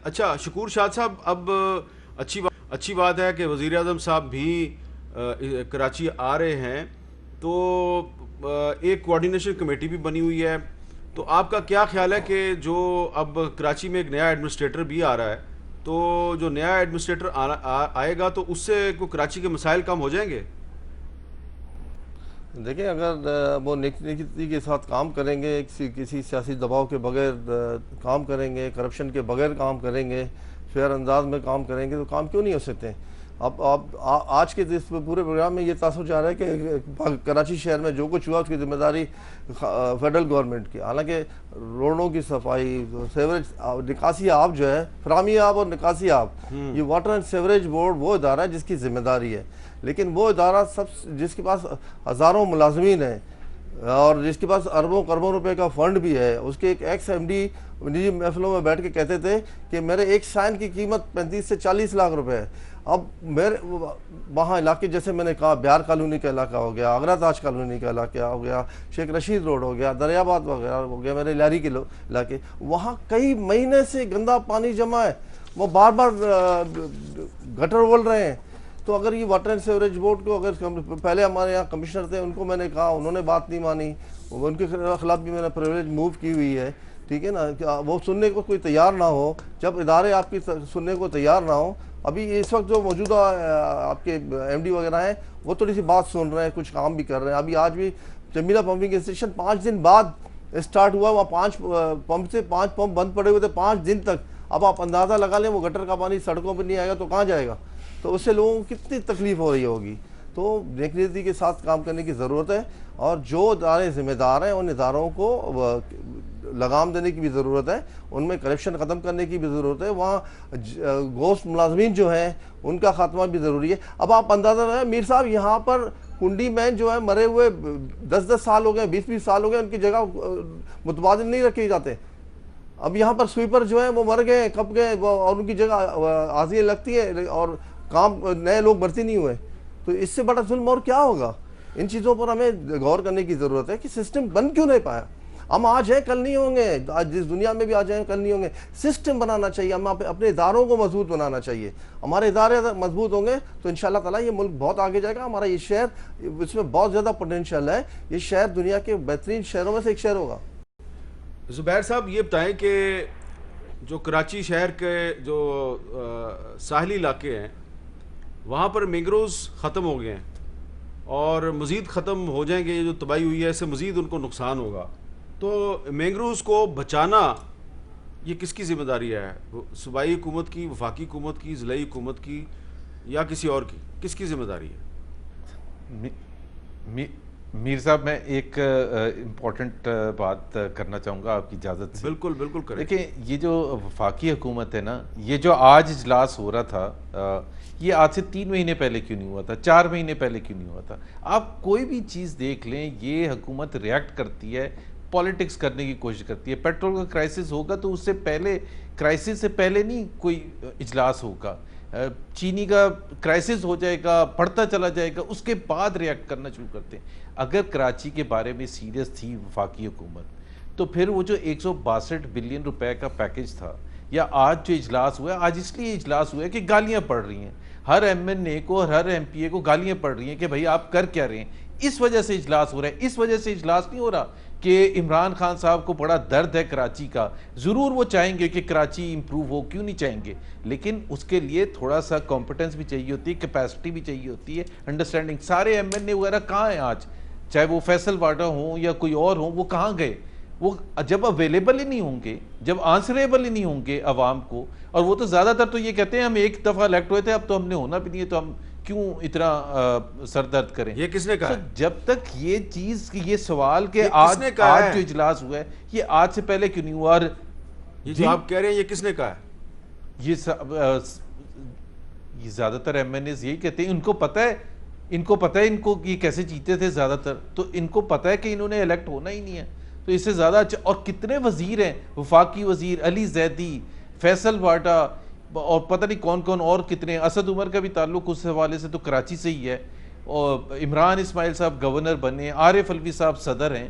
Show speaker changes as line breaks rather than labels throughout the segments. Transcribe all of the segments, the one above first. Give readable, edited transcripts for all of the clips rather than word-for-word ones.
अच्छा शकूर शाद साहब, अब अच्छी बात है कि वज़ीर आज़म साहब भी कराची आ रहे हैं, तो एक कोऑर्डिनेशन कमेटी भी बनी हुई है। तो आपका क्या ख्याल है कि जो अब कराची में एक नया एडमिनिस्ट्रेटर भी आ रहा है, तो जो नया एडमिनिस्ट्रेटर आएगा तो उससे को कराची के मसाइल कम हो जाएंगे?
देखिए, अगर वो नेक-नीति के साथ काम करेंगे, किसी सियासी दबाव के बगैर काम करेंगे, करप्शन के बगैर काम करेंगे, फेयर अंदाज में काम करेंगे, तो काम क्यों नहीं हो सकते। अब आज के इस पूरे प्रोग्राम में ये तासुर जा रहा है कि कराची शहर में जो कुछ हुआ उसकी जिम्मेदारी फेडरल गवर्नमेंट की। हालांकि रोडों की सफाई, सेवरेज, निकासी आब जो है, फरामी आब और निकासी आब, ये वाटर एंड सेवरेज बोर्ड वो इदारा है जिसकी जिम्मेदारी है। लेकिन वो इदारा सब जिसके पास हज़ारों मुलाजमीन हैं और जिसके पास अरबों करोड़ों रुपए का फंड भी है, उसके एक एक्स एमडी निजी महफिलों में बैठ के कहते थे कि मेरे एक साइन की कीमत 35 से 40 लाख रुपए है। अब मेरे वहाँ इलाके, जैसे मैंने कहा, बिहार कॉलोनी का इलाका हो गया, आगरा ताज कॉलोनी का इलाका हो गया, शेख रशीद रोड हो गया, दरियाबाद वगैरह हो गया, मेरे लारी के इलाके, वहाँ कई महीने से गंदा पानी जमा है। वो बार बार गटर बोल रहे हैं। तो अगर ये वाटर एंड सीवरेज बोर्ड को, अगर पहले हमारे यहाँ कमिश्नर थे, उनको मैंने कहा, उन्होंने बात नहीं मानी, उनके खिलाफ भी मैंने प्रिविलेज मूव की हुई है, ठीक है ना। वो सुनने को कोई तैयार ना हो, जब इदारे आपकी सुनने को तैयार ना हो। अभी इस वक्त जो मौजूदा आपके एमडी वगैरह हैं, वो थोड़ी सी बात सुन रहे हैं, कुछ काम भी कर रहे हैं। अभी आज भी जमीला पंपिंग स्टेशन 5 दिन बाद स्टार्ट हुआ, वहाँ 5 पंप बंद पड़े हुए थे 5 दिन तक। अब आप अंदाज़ा लगा लें, वो गटर का पानी सड़कों पर नहीं आएगा तो कहाँ जाएगा। तो उससे लोगों को कितनी तकलीफ हो रही होगी। तो नेक नीति के साथ काम करने की ज़रूरत है, और जो इदारे ज़िम्मेदार हैं उन इदारों को लगाम देने की भी ज़रूरत है, उनमें करप्शन ख़त्म करने की भी ज़रूरत है। वहाँ गोश्त मुलाजमीन जो हैं उनका खात्मा भी ज़रूरी है। अब आप अंदाज़ा लगाएं मीर साहब, यहाँ पर कुंडी मैन जो है मरे हुए 10-10 साल हो गए, 20-20 साल हो गए, उनकी जगह मुतबादिल नहीं रखे जाते। अब यहाँ पर स्वीपर जो है वो मर गए, कब गए, और उनकी जगह हाजिर लगती है और काम नए लोग भर्ती नहीं हुए। तो इससे बड़ा जुल्म और क्या होगा। इन चीज़ों पर हमें गौर करने की ज़रूरत है कि सिस्टम बन क्यों नहीं पाया। हम आज हैं कल नहीं होंगे, आज जिस दुनिया में भी आज हैं कल नहीं होंगे। सिस्टम बनाना चाहिए, हम अपने इदारों को मजबूत बनाना चाहिए। हमारे इदारे मजबूत होंगे तो इंशाल्लाह ताला ये मुल्क बहुत आगे जाएगा। हमारा ये शहर, इसमें बहुत ज़्यादा पोटेंशियल है। ये शहर दुनिया के बेहतरीन शहरों में से एक शहर होगा।
ज़ुबैर साहब, ये बताएं कि जो कराची शहर के जो साहली इलाके हैं, वहाँ पर मैंग्रोव्स ख़त्म हो गए हैं और मज़ीद ख़त्म हो जाएंगे। ये जो तबाही हुई है, इससे मज़ीद उनको नुकसान होगा। तो मैंग्रोव्स को बचाना ये किसकी ज़िम्मेदारी है? सूबाई हुकूमत की, वफाकी हुकूमत की, ज़िलाई हुकूमत की, या किसी और की? किसकी ज़िम्मेदारी है?
मीर साहब, मैं एक इम्पॉर्टेंट बात करना चाहूँगा आपकी इजाज़त से।
बिल्कुल बिल्कुल करें।
देखिए, ये जो वफाकी हुकूमत है ना, ये जो आज इजलास हो रहा था, ये आज से 3 महीने पहले क्यों नहीं हुआ था, 4 महीने पहले क्यों नहीं हुआ था। आप कोई भी चीज़ देख लें, ये हुकूमत रिएक्ट करती है, पॉलिटिक्स करने की कोशिश करती है। पेट्रोल का क्राइसिस होगा तो उससे पहले, क्राइसिस से पहले नहीं कोई इजलास होगा। चीनी का क्राइसिस हो जाएगा, बढ़ता चला जाएगा, उसके बाद रिएक्ट करना शुरू करते हैं। अगर कराची के बारे में सीरियस थी वफाकी हुकूमत, तो फिर वो जो 162 बिलियन रुपए का पैकेज था, या आज जो इजलास हुआ है, आज इसलिए इजलास हुआ है कि गालियां पड़ रही हैं हर एमएनए को और हर एमपीए को, गालियां पड़ रही हैं कि भाई आप कर क्या रहे हैं। इस वजह से इजलास हो रहा है। इस वजह से इजलास नहीं हो रहा कि इमरान खान साहब को बड़ा दर्द है कराची का। ज़रूर वो चाहेंगे कि कराची इंप्रूव हो, क्यों नहीं चाहेंगे, लेकिन उसके लिए थोड़ा सा कॉम्पिटेंस भी चाहिए होती है, कैपेसिटी भी चाहिए होती है, अंडरस्टैंडिंग। सारे एमएनए वगैरह कहाँ हैं आज, चाहे वो फैसल वाडा हो या कोई और हो, वो कहाँ गए। वो जब अवेलेबल ही नहीं होंगे, जब आंसरेबल ही नहीं होंगे आवाम को, और वो तो ज़्यादातर तो ये कहते हैं हम एक दफ़ा इलेक्ट हुए थे, अब तो हमने होना भी नहीं है, तो हम क्यों इतना सरदर्द करें।
ये किसने कहा?
तो जब तक ये चीज़, ये सवाल के आज जो इजलास हुआ है, ये आज से पहले क्यों नहीं हुआ। और
ये जो आप कह रहे हैं, ये किसने कहा है?
ये ज़्यादातर एमएनए यही कहते हैं। इनको पता है, इनको ये कैसे जीते थे ज़्यादातर, तो इनको पता है कि इन्होंने इलेक्ट होना ही नहीं है। तो इससे ज़्यादा अच्छा, और कितने वजीर हैं, वफाकी वजीर अली जैदी, फैसल वाटा, और पता नहीं कौन कौन और कितने। असद उमर का भी ताल्लुक उस हवाले से तो कराची से ही है, और इमरान इस्माइल साहब गवर्नर बने, आरिफ अलवी साहब सदर हैं,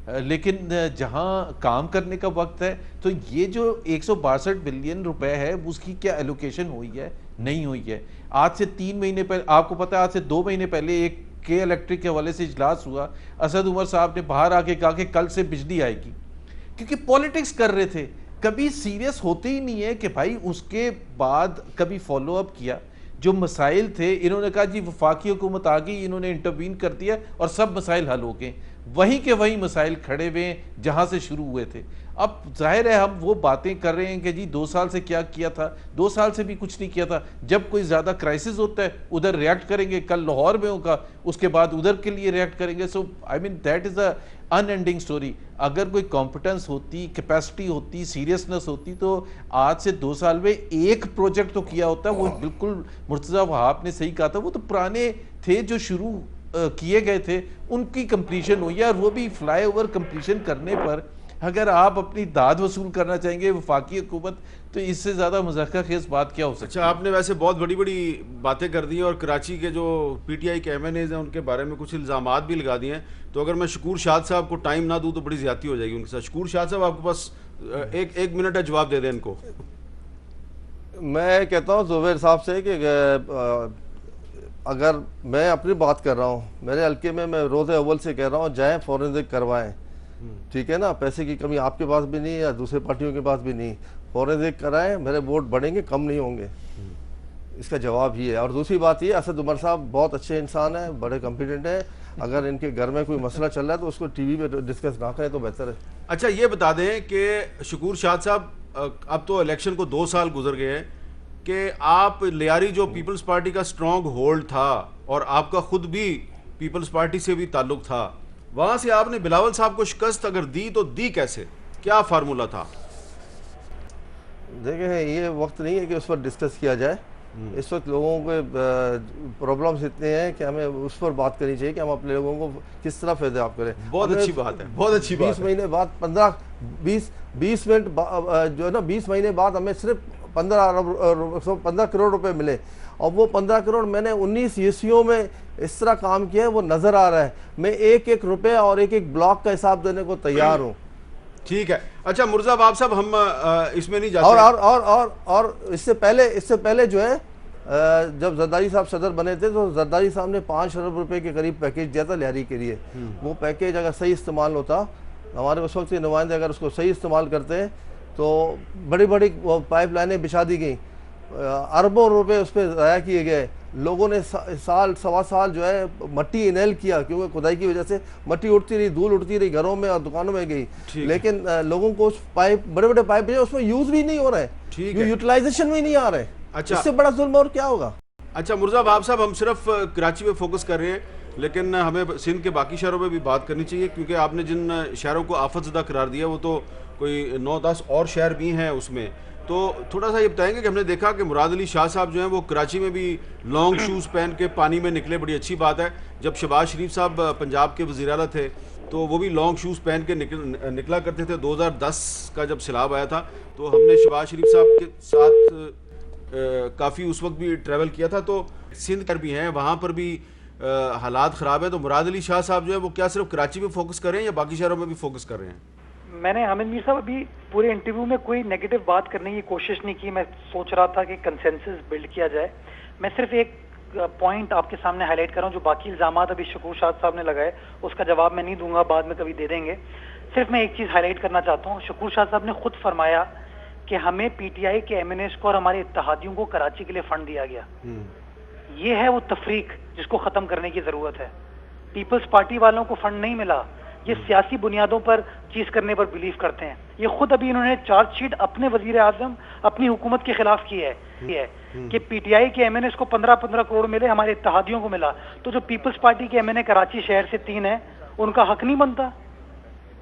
लेकिन जहां काम करने का वक्त है तो ये जो 162 बिलियन रुपए है उसकी क्या एलोकेशन हुई है, नहीं हुई है। आज से 3 महीने पहले, आपको पता है आज से 2 महीने पहले एक के इलेक्ट्रिक के हवाले से इजलास हुआ, असद उमर साहब ने बाहर आके कहा कि कल से बिजली आएगी, क्योंकि पॉलिटिक्स कर रहे थे, कभी सीरियस होते ही नहीं है कि भाई उसके बाद कभी फॉलो अप किया। जो मसाइल थे इन्होंने कहा जी वफाकी हुकूमत आ गई, इन्होंने इंटरवीन कर दिया और सब मसाइल हल हो गए, वहीं के वहीं मसाइल खड़े हुए हैं जहां से शुरू हुए थे। अब जाहिर है हम वो बातें कर रहे हैं कि जी 2 साल से क्या किया था, 2 साल से भी कुछ नहीं किया था। जब कोई ज़्यादा क्राइसिस होता है उधर रिएक्ट करेंगे, कल लाहौर में होगा उसके बाद उधर के लिए रिएक्ट करेंगे। So I mean that is a unending story. अगर कोई कॉम्पिटेंस होती, कैपेसिटी होती, सीरियसनेस होती तो आज से 2 साल में एक प्रोजेक्ट तो किया होता। वो बिल्कुल मुर्तज़ा वहाब ने सही कहा था, वो तो पुराने थे जो शुरू किए गए थे उनकी कंप्लीशन हुई है, और वो भी फ्लाईओवर कंप्लीशन करने पर अगर आप अपनी दाद वसूल करना चाहेंगे वफाकी हुकूमत, तो इससे ज़्यादा मज़ाक़ खेज़ बात क्या हो सकती है।
अच्छा, आपने वैसे बहुत बड़ी बड़ी बातें कर दी हैं और कराची के जो पीटीआई के एमएनएज हैं उनके बारे में कुछ इल्ज़ामात भी लगा दिए हैं। तो अगर मैं शकूर शाद साहब को टाइम ना दूं तो बड़ी ज़्यादती हो जाएगी उनके साथ। शकूर शाद साहब आपके पास एक मिनट है, जवाब दे दें इनको।
मैं कहता हूँ ज़ुबैर साहब से कि अगर मैं अपनी बात कर रहा हूँ, मेरे हल्के में मैं रोज़े अव्वल से कह रहा हूँ जाएँ फॉरेंसिक करवाएं, ठीक है ना। पैसे की कमी आपके पास भी नहीं या दूसरे पार्टियों के पास भी नहीं, फॉरेंसिक कराएं, मेरे वोट बढ़ेंगे, कम नहीं होंगे। इसका जवाब ये है। और दूसरी बात ये, असद उमर साहब बहुत अच्छे इंसान हैं, बड़े कॉम्पिटेंट हैं, अगर इनके घर में कोई मसला चल रहा है तो उसको टीवी पे डिस्कस ना करें तो बेहतर है।
अच्छा, ये बता दें कि शकूर शाद साहब, अब तो इलेक्शन को 2 साल गुजर गए हैं, कि आप लियारी जो पीपल्स पार्टी का स्ट्रॉन्ग होल्ड था और आपका खुद भी पीपल्स पार्टी से भी ताल्लुक था, वहां से आपने बिलावल साहब को शिकस्त अगर दी तो दी कैसे, क्या फार्मूला था?
देखें, ये वक्त नहीं है कि उस पर डिस्कस किया जाए। इस वक्त लोगों के प्रॉब्लम्स इतने हैं कि हमें उस पर बात करनी चाहिए कि हम अपने लोगों को किस तरह फायदेयाब करें।
बहुत अच्छी बात है, बहुत अच्छी बात
20 महीने बाद 20 मिनट जो है ना, 20 महीने बाद हमें सिर्फ 15 करोड़ रुपए मिले, और वो 15 करोड़ मैंने 19 ईस्वियों में इस तरह काम किया है, वो नजर आ रहा है। मैं एक एक रुपए और एक एक ब्लॉक का हिसाब देने को तैयार हूँ।
ठीक है। अच्छा मुर्जा बाब साहब, हम इसमें नहीं जाते।
और इससे पहले जो है, जब जरदारी साहब सदर बने थे तो जरदारी साहब ने 5 अरब रुपए के करीब पैकेज दिया था लियारी के लिए। वो पैकेज अगर सही इस्तेमाल होता, हमारे उस वक्त के नुमाइंदे अगर उसको सही इस्तेमाल करते तो बड़ी बड़ी पाइपलाइनें बिछा दी गई, अरबों रुपए उस पर ज़ाया किए गए। लोगों ने साल सवा साल जो है मट्टी इनहेल किया, क्योंकि खुदाई की वजह से मट्टी उठती रही, धूल उठती रही, घरों में और दुकानों में गई, लेकिन लोगों को उस पाइप, बड़े बड़े पाइप उसमें यूज भी नहीं हो रहे हैं, यूटिलाइजेशन भी नहीं आ रहे।
अच्छा,
इससे बड़ा जुल्म और क्या होगा।
अच्छा मुर्जा बाब साहब, हम सिर्फ कराची में फोकस कर रहे हैं, लेकिन हमें सिंध के बाकी शहरों में भी बात करनी चाहिए, क्योंकि आपने जिन शहरों को आफतज़दा करार दिया वो तो कोई 9-10 और शहर भी हैं उसमें। तो थोड़ा सा ये बताएंगे कि हमने देखा कि मुराद अली शाह साहब जो हैं वो कराची में भी लॉन्ग शूज़ पहन के पानी में निकले, बड़ी अच्छी बात है। जब शहबाज शरीफ साहब पंजाब के वज़ीर आला थे तो वो भी लॉन्ग शूज़ पहन के निकला करते थे। 2010 का जब सैलाब आया था तो हमने शहबाज शरीफ साहब के साथ काफ़ी उस वक्त भी ट्रैवल किया था। तो सिंध कर भी हैं, वहाँ पर भी हालात ख़राब है। तो मुराद अली शाह साहब जो है वो क्या सिर्फ कराची में फोकस कर रहे हैं या बाकी शहरों में भी फोकस कर रहे हैं?
मैंने हामिद मीर साहब अभी पूरे इंटरव्यू में कोई नेगेटिव बात करने की कोशिश नहीं की। मैं सोच रहा था कि कंसेंसस बिल्ड किया जाए। मैं सिर्फ एक पॉइंट आपके सामने हाईलाइट कर रहा हूँ, जो बाकी इल्जामात अभी शकूर शाद साहब ने लगाए उसका जवाब मैं नहीं दूंगा, बाद में कभी दे देंगे। सिर्फ मैं एक चीज़ हाईलाइट करना चाहता हूँ। शकूर शाद साहब ने खुद फरमाया कि हमें पीटीआई के एमएनएस को और हमारे इत्तेहादियों को कराची के लिए फंड दिया गया। ये है वो तफरीक जिसको ख़त्म करने की ज़रूरत है। पीपल्स पार्टी वालों को फंड नहीं मिला, ये सियासी बुनियादों पर चीज करने पर बिलीव करते हैं। ये खुद अभी इन्होंने चार्जशीट अपने वजीर आजम, अपनी हुकूमत के खिलाफ की है कि पीटीआई के एमएनएस को 15-15 करोड़ मिले, हमारे इत्तेहादियों को मिला। तो जो पीपल्स पार्टी के एमएनए कराची शहर से 3 है, उनका हक नहीं बनता,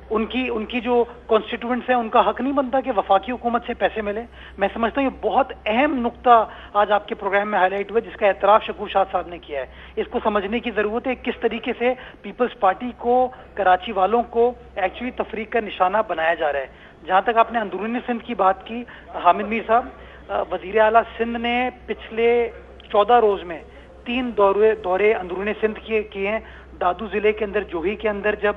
उनकी जो कॉन्स्टिट्यूएंट्स हैं उनका हक नहीं बनता कि वफाकी हुकूमत से पैसे मिले। मैं समझता हूँ ये बहुत अहम नुक्ता आज आपके प्रोग्राम में हाईलाइट हुआ, जिसका एतराफ शकूर शाद साहब ने किया है। इसको समझने की जरूरत है किस तरीके से पीपल्स पार्टी को, कराची वालों को एक्चुअली तफरीक का निशाना बनाया जा रहा है। जहाँ तक आपने अंदरूनी सिंध की बात की हामिद मीर साहब, वजीर आला सिंध ने पिछले 14 रोज में 3 दौरे अंदरूनी सिंध किए हैं। दादू जिले के अंदर जोही के अंदर जब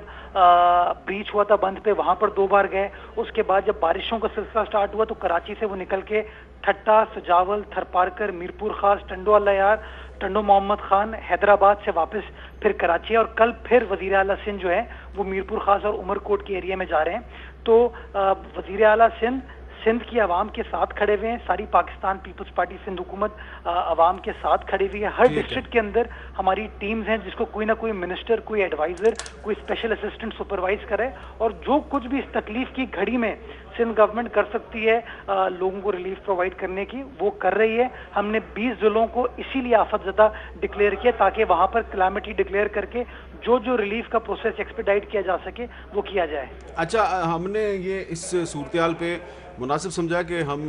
ब्रीच हुआ था बंद पे, वहां पर 2 बार गए। उसके बाद जब बारिशों का सिलसिला स्टार्ट हुआ तो कराची से वो निकल के ठट्टा, सजावल, थरपारकर, मीरपुर खास, टंडो अल्लायार, टंडो मोहम्मद खान, हैदराबाद से वापस फिर कराची, और कल फिर वजीर आला सिंध जो है वो मीरपुर खास और उमरकोट के एरिया में जा रहे हैं। तो वजीर आला सिंध की आवाम के साथ खड़े हुए हैं। सारी पाकिस्तान पीपल्स पार्टी सिंध हुकूमत आवाम के साथ खड़ी हुई है। हर डिस्ट्रिक्ट के अंदर हमारी टीम्स हैं जिसको कोई ना कोई मिनिस्टर, कोई एडवाइजर, कोई स्पेशल असिस्टेंट सुपरवाइज करे, और जो कुछ भी इस तकलीफ की घड़ी में सिंध गवर्नमेंट कर सकती है लोगों को रिलीफ प्रोवाइड करने की, वो कर रही है। हमने 20 जिलों को इसीलिए आफतजदा डिक्लेयर किया ताकि वहां पर क्लैमिटी डिक्लेयर करके जो रिलीफ का प्रोसेस एक्सपेडाइट किया जा सके वो किया जाए।
अच्छा, हमने ये इस सूरत पे मुनासिब समझा कि हम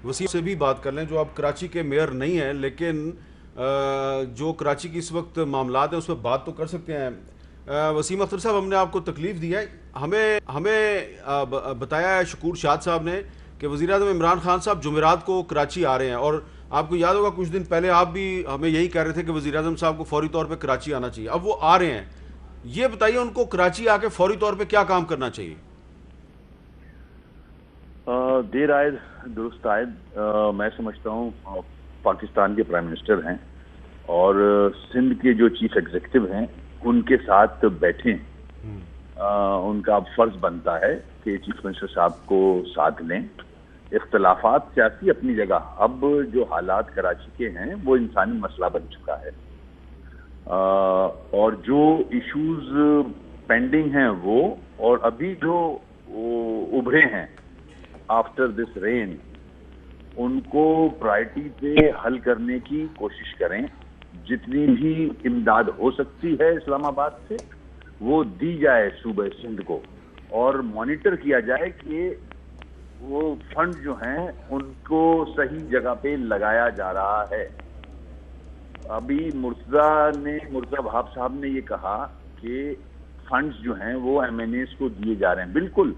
वसीम से भी बात कर लें, जो अब कराची के मेयर नहीं हैं, लेकिन जो कराची की इस वक्त मामलात हैं उस पर बात तो कर सकते हैं। वसीम अख्तर साहब, हमने आपको तकलीफ़ दी है, हमें बताया है शकूर शाद साहब ने कि वज़ीर-ए-आज़म इमरान खान साहब जुमेरात को कराची आ रहे हैं, और आपको याद होगा कुछ दिन पहले आप भी हमें यही कह रहे थे कि वज़ीर-ए-आज़म साहब को फौरी तौर पे कराची आना चाहिए। अब वो आ रहे हैं, ये बताइए उनको कराची आके फौरी तौर पे क्या काम करना चाहिए?
देर आए दुरुस्त आए। मैं समझता हूँ पाकिस्तान के प्राइम मिनिस्टर हैं और सिंध के जो चीफ एग्जीक्यूटिव हैं उनके साथ बैठें। उनका अब फर्ज बनता है कि चीफ मिनिस्टर साहब को साथ लें। इख्तलाफात सियासी अपनी जगह, अब जो हालात कराची के हैं वो इंसानी मसला बन चुका है, और जो इश्यूज पेंडिंग हैं वो, और अभी जो उभरे हैं आफ्टर दिस रेन, उनको प्रायोरिटी पे हल करने की कोशिश करें। जितनी भी इमदाद हो सकती है इस्लामाबाद से वो दी जाए सूबे सिंध को, और मॉनिटर किया जाए कि वो फंड जो हैं उनको सही जगह पे लगाया जा रहा है। अभी मुर्तजा वहाब साहब ने ये कहा कि फंड्स जो हैं वो एमएनएस को दिए जा रहे हैं। बिल्कुल,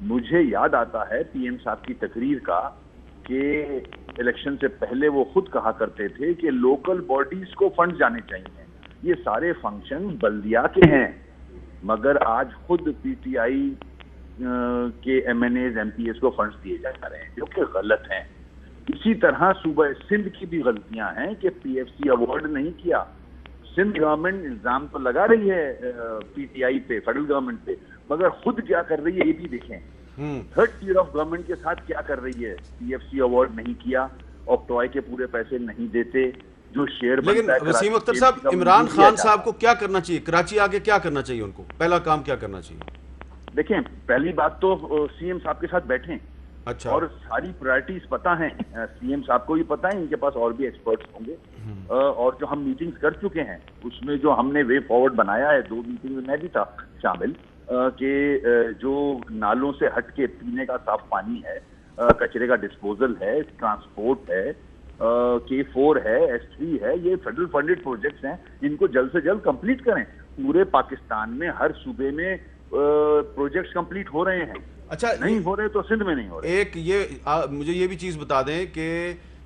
मुझे याद आता है पीएम साहब की तकरीर का कि इलेक्शन से पहले वो खुद कहा करते थे कि लोकल बॉडीज को फंड जाने चाहिए। ये सारे फंक्शन बल्दिया के हैं, मगर आज खुद पीटीआई के एमएनएज एमपीएस को फंड्स दिए जा रहे हैं, जो कि गलत हैं। इसी तरह सूबा सिंध की भी गलतियां हैं कि पीएफसी अवार्ड नहीं किया। सिंध गवर्नमेंट इल्जाम तो लगा रही है पीटीआई पे, फेडरल गवर्नमेंट पे, मगर खुद क्या कर रही है ये भी देखें। थर्ड टियर ऑफ गवर्नमेंट के साथ क्या कर रही है। पीएफसी अवार्ड नहीं किया, ऑक्टॉय के पूरे पैसे नहीं देते, जो शेयर।
लेकिन वसीम अख्तर साहब, इमरान खान साहब को क्या करना चाहिए? कराची आके क्या करना चाहिए? उनको पहला काम क्या करना चाहिए?
देखें, पहली बात तो सीएम साहब के साथ बैठें।
अच्छा।
और सारी प्रायोरिटीज पता है सीएम साहब को भी पता है, इनके पास और भी एक्सपर्ट्स होंगे। और जो हम मीटिंग्स कर चुके हैं उसमें जो हमने वे फॉरवर्ड बनाया है, 2 मीटिंग में मैं भी था शामिल, कि जो नालों से हट के पीने का साफ पानी है, कचरे का डिस्पोजल है, ट्रांसपोर्ट है, K4 है, S3 है, ये फेडरल फंडेड प्रोजेक्ट्स हैं। इनको जल्द से जल्द कंप्लीट करें। पूरे पाकिस्तान में हर सूबे में प्रोजेक्ट्स कंप्लीट हो रहे हैं।
अच्छा,
नहीं हो रहे तो सिंध में नहीं हो रहे।
एक ये मुझे ये भी चीज़ बता दें कि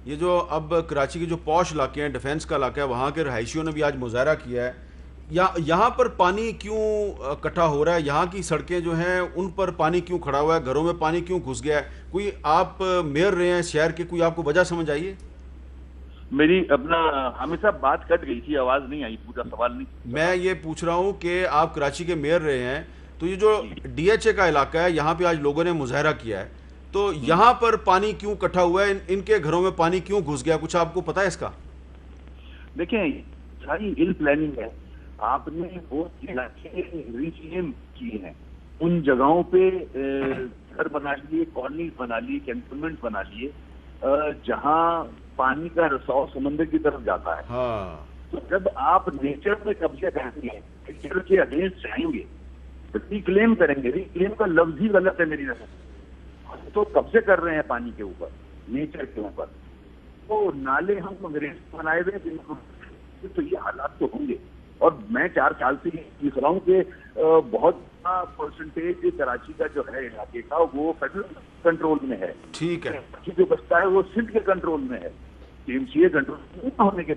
ये जो अब कराची के जो पॉश इलाके हैं, डिफेंस का इलाका है, वहाँ के रहायशियों ने भी आज मुजाहरा किया है। यहाँ पर पानी क्यों इकट्ठा हो रहा है? यहाँ की सड़कें जो हैं उन पर पानी क्यों खड़ा हुआ है? घरों में पानी क्यों घुस गया है? कोई, आप मेयर रहे हैं शहर के, कोई आपको वजह समझ आई है?
मेरी अपना हामिद साहब बात कट गई थी, आवाज नहीं आई, पूरा सवाल नहीं।
मैं ये पूछ रहा हूँ कि आप कराची के मेयर रहे हैं, तो ये जो डीएचए का इलाका है, यहाँ पे आज लोगों ने मुजाहरा किया है, तो यहाँ पर पानी क्यों इकट्ठा हुआ है? इनके घरों में पानी क्यों घुस गया? कुछ आपको पता है इसका?
देखें, सारी इल प्लानिंग है। आपने वो इलाके रिक्लेम किए हैं, उन जगहों पे घर बना लिए, कॉलोनी बना लिए, कैंटोनमेंट बना लिए, जहाँ पानी का रिसाव समंदर की तरफ जाता है।
हाँ।
तो जब आप नेचर पे कब्जे करेंगे, नेचर के अगेंस्ट जाएंगे, तो रिक्लेम करेंगे। रिक्लेम का लफ्ज ही गलत है मेरी नजर। तो कब्जे कर रहे हैं पानी के ऊपर, नेचर के ऊपर। तो नाले हम अंग्रेज बनाए हुए, तो ये हालात तो होंगे। और मैं 4 साल से देख रहा हूँ कि बहुत परसेंटेज कराची का जो है इलाके का, वो फेडरल कंट्रोल में है।
ठीक है।
जो बचता है वो सिंध के कंट्रोल में है, एमसीए कंट्रोल होने के